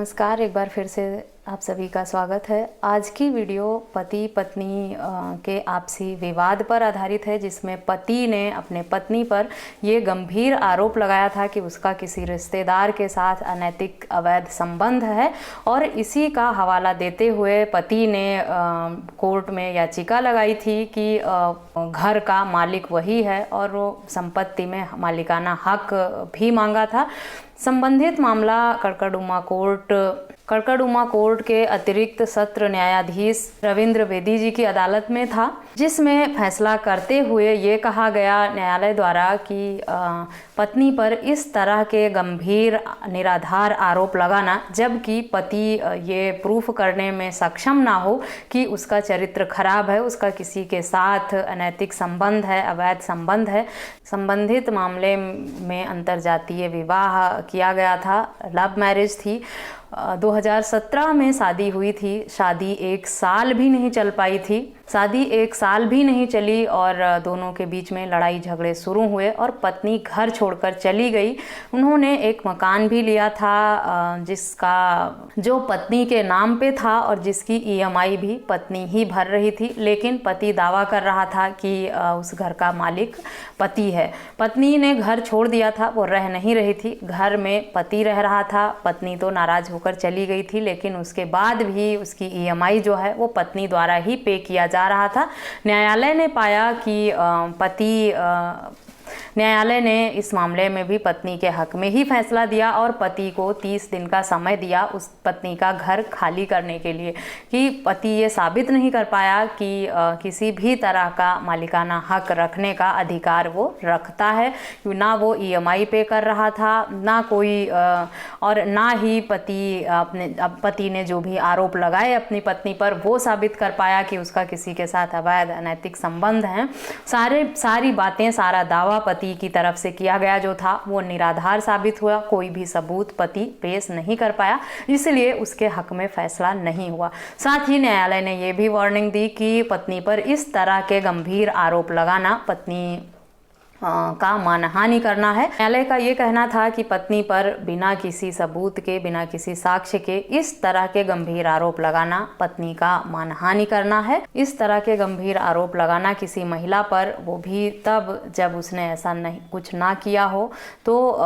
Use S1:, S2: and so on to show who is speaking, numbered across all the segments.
S1: नमस्कार, एक बार फिर से आप सभी का स्वागत है। आज की वीडियो पति पत्नी के आपसी विवाद पर आधारित है, जिसमें पति ने अपने पत्नी पर ये गंभीर आरोप लगाया था कि उसका किसी रिश्तेदार के साथ अनैतिक अवैध संबंध है और इसी का हवाला देते हुए पति ने कोर्ट में याचिका लगाई थी कि घर का मालिक वही है और वो संपत्ति में मालिकाना हक भी मांगा था। संबंधित मामला कड़कड़ुमा कोर्ट के अतिरिक्त सत्र न्यायाधीश रविंद्र बेदी जी की अदालत में था, जिसमें फैसला करते हुए ये कहा गया न्यायालय द्वारा कि पत्नी पर इस तरह के गंभीर निराधार आरोप लगाना, जबकि पति ये प्रूफ करने में सक्षम ना हो कि उसका चरित्र खराब है, उसका किसी के साथ अनैतिक संबंध है, अवैध संबंध है। संबंधित मामले में अंतरजातीय विवाह किया गया था, लव मैरिज थी। 2017 में शादी हुई थी। शादी 1 साल भी नहीं चल पाई थी। शादी 1 साल भी नहीं चली और दोनों के बीच में लड़ाई झगड़े शुरू हुए और पत्नी घर छोड़कर चली गई। उन्होंने एक मकान भी लिया था जिसका जो पत्नी के नाम पे था और जिसकी EMI भी पत्नी ही भर रही थी, लेकिन पति दावा कर रहा था कि उस घर का मालिक पति है। पत्नी ने घर छोड़ दिया था, वो रह नहीं रही थी, घर में पति रह रहा था। पत्नी तो नाराज होकर चली गई थी, लेकिन उसके बाद भी उसकी EMI जो है वो पत्नी द्वारा ही पे किया जा रहा था। न्यायालय ने पाया कि न्यायालय ने इस मामले में भी पत्नी के हक में ही फैसला दिया और पति को 30 दिन का समय दिया उस पत्नी का घर खाली करने के लिए, कि पति ये साबित नहीं कर पाया कि किसी भी तरह का मालिकाना हक रखने का अधिकार वो रखता है। ना वो EMI पे कर रहा था, ना कोई और ना ही पति ने जो भी आरोप लगाए अपनी पत्नी पर वो साबित कर पाया कि उसका किसी के साथ अवैध अनैतिक संबंध हैं। सारी बातें, सारा दावा पति की तरफ से किया गया जो था वो निराधार साबित हुआ। कोई भी सबूत पति पेश नहीं कर पाया, इसलिए उसके हक में फैसला नहीं हुआ। साथ ही न्यायालय ने ये भी वार्निंग दी कि पत्नी पर इस तरह के गंभीर आरोप लगाना पत्नी का मानहानि करना है। न्यायालय का ये कहना था कि पत्नी पर बिना किसी सबूत के, बिना किसी साक्ष्य के इस तरह के गंभीर आरोप लगाना पत्नी का मानहानि करना है। इस तरह के गंभीर आरोप लगाना किसी महिला पर, वो भी तब जब उसने ऐसा नहीं कुछ ना किया हो, तो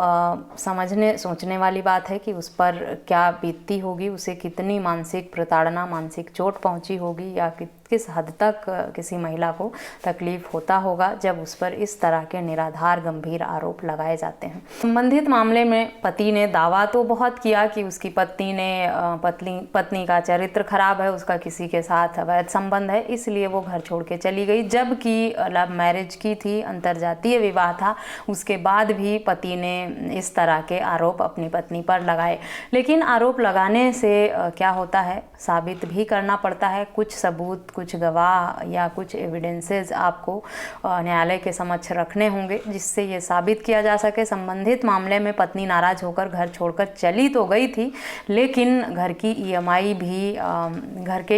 S1: समझने सोचने वाली बात है कि उस पर क्या बीतती होगी, उसे कितनी मानसिक प्रताड़ना, मानसिक चोट पहुंची होगी या किस हद तक किसी महिला को तकलीफ होता होगा जब उस पर इस तरह के निराधार गंभीर आरोप लगाए जाते हैं। संबंधित मामले में पति ने दावा तो बहुत किया कि उसकी पत्नी का चरित्र खराब है, उसका किसी के साथ अवैध संबंध है, इसलिए वो घर छोड़ के चली गई, जबकि लव मैरिज की थी, अंतरजातीय विवाह था। उसके बाद भी पति ने इस तरह के आरोप अपनी पत्नी पर लगाए। लेकिन आरोप लगाने से क्या होता है, साबित भी करना पड़ता है। कुछ सबूत, कुछ गवाह या कुछ एविडेंसेस आपको न्यायालय के समक्ष रखने होंगे, जिससे ये साबित किया जा सके। संबंधित मामले में पत्नी नाराज होकर घर छोड़कर चली तो गई थी, लेकिन घर के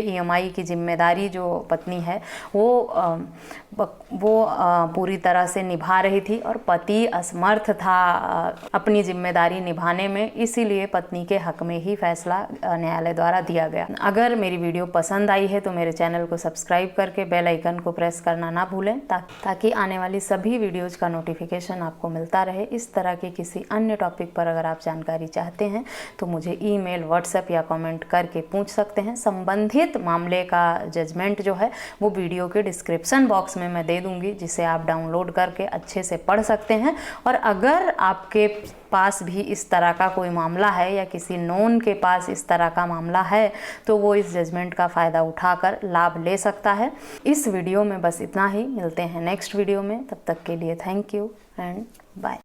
S1: EMI की जिम्मेदारी जो पत्नी है वो पूरी तरह से निभा रही थी और पति असमर्थ था अपनी जिम्मेदारी निभाने में, इसीलिए पत्नी के हक में ही फैसला न्यायालय द्वारा दिया गया। अगर मेरी वीडियो पसंद आई है तो मेरे चैनल को सब्सक्राइब करके बेल आइकन को प्रेस करना ना भूलें, ताकि आने वाली सभी वीडियोज़ का नोटिफिकेशन आपको मिलता रहे। इस तरह के किसी अन्य टॉपिक पर अगर आप जानकारी चाहते हैं तो मुझे ईमेल, व्हाट्सएप या कमेंट करके पूछ सकते हैं। संबंधित मामले का जजमेंट जो है वो वीडियो के डिस्क्रिप्शन बॉक्स में मैं दे दूंगी, जिसे आप डाउनलोड करके अच्छे से पढ़ सकते हैं। और अगर आपके पास भी इस तरह का कोई मामला है या किसी नोन के पास इस तरह का मामला है तो वो इस जजमेंट का फ़ायदा उठाकर लाभ ले सकता है। इस वीडियो में बस इतना ही। मिलते हैं नेक्स्ट वीडियो में, तब तक के लिए थैंक यू एंड बाय।